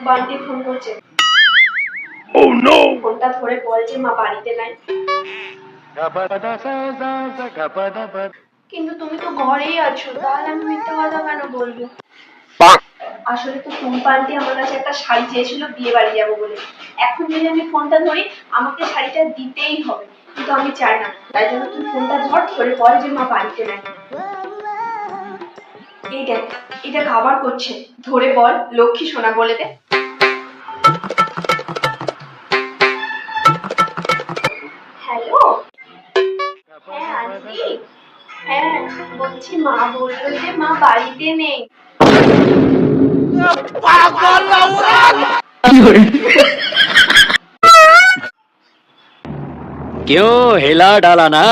Bunty phone করছে। ফোনটা ধরে বল যে মা বাড়িতে নাই। কিন্তু তুমি তো ঘরেই আছো, তাহলে আমি মিথ্যা কথা কেন বলবো? আসলে তো টুম্পা আন্টি আমার কাছে একটা শাড়ি চেয়েছিল বিয়ে বাড়ি যাবো বলে। এখন যদি আমি ফোনটা ধরি আমাকে শাড়িটা দিতেই হবে, কিন্তু আমি চাই না। তাই জন্য তুই ফোনটা ধরে বল যে মা বাড়িতে নাই। এই দেখ, এটা খাবার করছে, ধরে বল লক্ষ্মী সোনা বলে দে। হ্যালো, হ্যাঁ আন্টি। হ্যাঁ, বলছি মা বললো যে মা বাড়িতে নেই। क्यों हिला डाला ना।